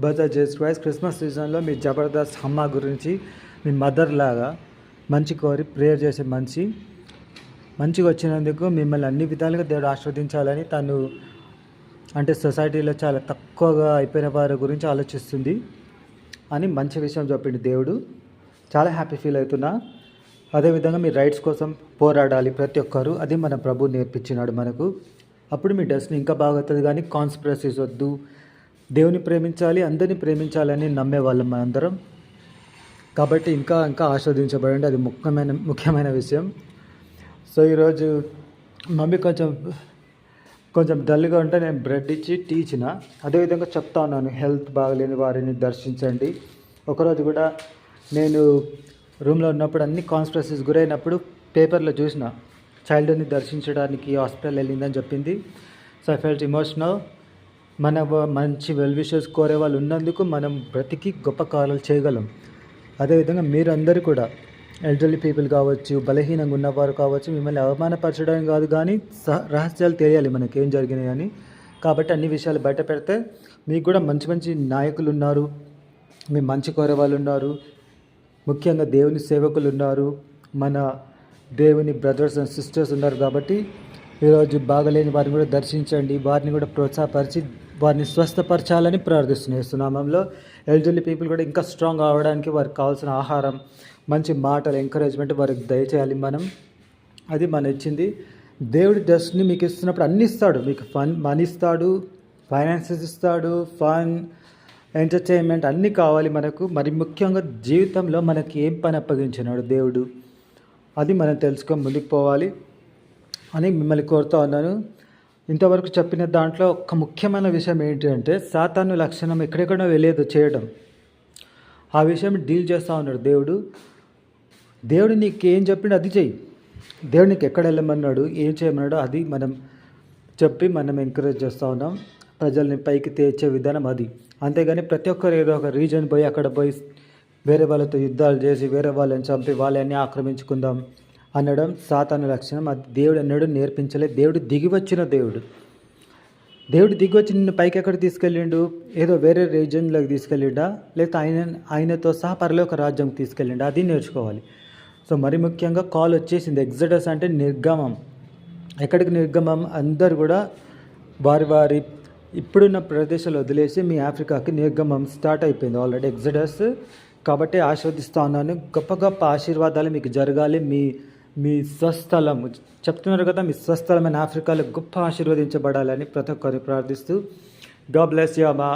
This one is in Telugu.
Birth of Jesus Christ. Christmas సీజన్లో మీ జబర్దస్త్ అమ్మ గురించి మీ మదర్ లాగా మంచి కోరి ప్రేయర్ చేసే మంచిగా వచ్చినందుకు మిమ్మల్ని అన్ని విధాలుగా దేవుడు ఆశీర్వదించాలని తను అంటే సొసైటీలో చాలా తక్కువగా అయిపోయిన వారి గురించి ఆలోచిస్తుంది అని మంచి విషయం చెప్పిండు దేవుడు. చాలా హ్యాపీ ఫీల్ అవుతున్నా. అదేవిధంగా మీ రైట్స్ కోసం పోరాడాలి ప్రతి ఒక్కరు. అది మన ప్రభు నేర్పించినాడు మనకు. అప్పుడు మీ డెస్టినీ ఇంకా బాగుతుంది. కానీ కాన్స్పిరసీస్ వద్దు. దేవుని ప్రేమించాలి, అందరినీ ప్రేమించాలని నమ్మేవాళ్ళం మనందరం. కాబట్టి ఇంకా ఇంకా ఆస్వాదించబడండి. అది ముఖ్యమైన విషయం. సో ఈరోజు మమ్మీ కొంచెం డల్గా ఉంటే నేను బ్రెడ్ ఇచ్చి టీ ఇచ్చిన. అదేవిధంగా చెప్తా ఉన్నాను, హెల్త్ బాగలేని వారిని దర్శించండి. ఒకరోజు కూడా నేను రూమ్లో ఉన్నప్పుడు అన్ని కాన్స్పిరసీస్ గురైనప్పుడు పేపర్లో చూసిన చైల్డ్ని దర్శించడానికి హాస్పిటల్ వెళ్ళిందని చెప్పింది. So I felt emotional. మన మంచి వెల్ విషెస్ కోరే వాళ్ళు ఉన్నందుకు మనం బ్రతికి గొప్ప కార్యాలు చేయగలం. అదేవిధంగా మీరందరూ కూడా ఎల్డర్లీ పీపుల్ కావచ్చు, బలహీనంగా ఉన్నవారు కావచ్చు, మిమ్మల్ని అవమానపరచడం కాదు కానీ రహస్యాలు తెలియాలి మనకి ఏం జరిగినాయి అని. కాబట్టి అన్ని విషయాలు బయట పెడితే మీకు కూడా మంచి మంచి నాయకులు ఉన్నారు, మీ మంచి కోరే వాళ్ళు ఉన్నారు, ముఖ్యంగా దేవుని సేవకులు ఉన్నారు, మన దేవుని బ్రదర్స్ అండ్ సిస్టర్స్ ఉన్నారు. కాబట్టి ఈరోజు బాగలేని వారిని కూడా దర్శించండి, వారిని కూడా ప్రోత్సాహపరిచి వారిని స్వస్థపరచాలని ప్రార్థిస్తున్నామంలో. ఎల్డర్లీ పీపుల్ కూడా ఇంకా స్ట్రాంగ్ అవ్వడానికి వారికి కావాల్సిన ఆహారం, మంచి మాటలు, ఎంకరేజ్మెంట్ వారికి దయచేయాలి మనం. అది మన ఇచ్చింది. దేవుడి డెస్టినీ మీకు ఇస్తున్నప్పుడు అన్ని ఇస్తాడు. మీకు మనీ ఇస్తాడు, ఫైనాన్సెస్ ఇస్తాడు, ఫన్, ఎంటర్టైన్మెంట్ అన్నీ కావాలి మనకు. మరి ముఖ్యంగా జీవితంలో మనకి ఏం పని అప్పగించినాడు దేవుడు, అది మనం తెలుసుకొని ముందుకు పోవాలి అని మిమ్మల్ని కోరుతూ ఉన్నాను. ఇంతవరకు చెప్పిన దాంట్లో ఒక ముఖ్యమైన విషయం ఏంటి అంటే, సాతాను లక్షణం ఎక్కడెక్కడో వెళ్ళేదో చేయడం. ఆ విషయం డీల్ చేస్తూ ఉన్నాడు దేవుడు నీకు ఏం చెప్పిండు అది చెయ్యి. దేవుడు నీకు ఎక్కడ వెళ్ళమన్నాడు, ఏం చేయమన్నాడు అది మనం చెప్పి మనం ఎంకరేజ్ చేస్తూ ఉన్నాం. ప్రజల్ని పైకి తెచ్చే విధానం అది. అంతేగాని ప్రతి ఒక్కరు ఏదో ఒక రీజన్ పోయి అక్కడ పోయి వేరే వాళ్ళతో యుద్ధాలు చేసి వేరే వాళ్ళని చంపి వాళ్ళని ఆక్రమించుకుందాం అనడం సాతాను లక్షణం. అది దేవుడు అన్నాడు నేర్పించలే. దేవుడు దిగివచ్చిన దేవుడు దిగివచ్చి నిన్ను పైకి ఎక్కడ తీసుకెళ్ళిండు? ఏదో వేరే రీజన్లోకి తీసుకెళ్ళిండా, లేకపోతే ఆయనతో సహా పరలోక రాజ్యంకి తీసుకెళ్ళిండా? అది నేర్చుకోవాలి. సో మరి ముఖ్యంగా కాల్ వచ్చేసింది. ఎగ్జడస్ అంటే నిర్గమం. ఎక్కడికి నిర్గమం? అందరు కూడా వారి ఇప్పుడున్న ప్రదేశాలు వదిలేసి మీ ఆఫ్రికాకి నిర్గమం స్టార్ట్ అయిపోయింది ఆల్రెడీ ఎగ్జడస్. కాబట్టి ఆశీర్వదిస్తూ ఉన్నాను. గొప్ప గొప్ప ఆశీర్వాదాలు మీకు జరగాలి. మీ స్వస్థలం చెప్తున్నారు కదా, మీ స్వస్థలమైన ఆఫ్రికాలో గొప్ప ఆశీర్వదించబడాలని ప్రతి ఒక్కరిని ప్రార్థిస్తూ, గాడ్ బ్లెస్ యూ అమ్మా.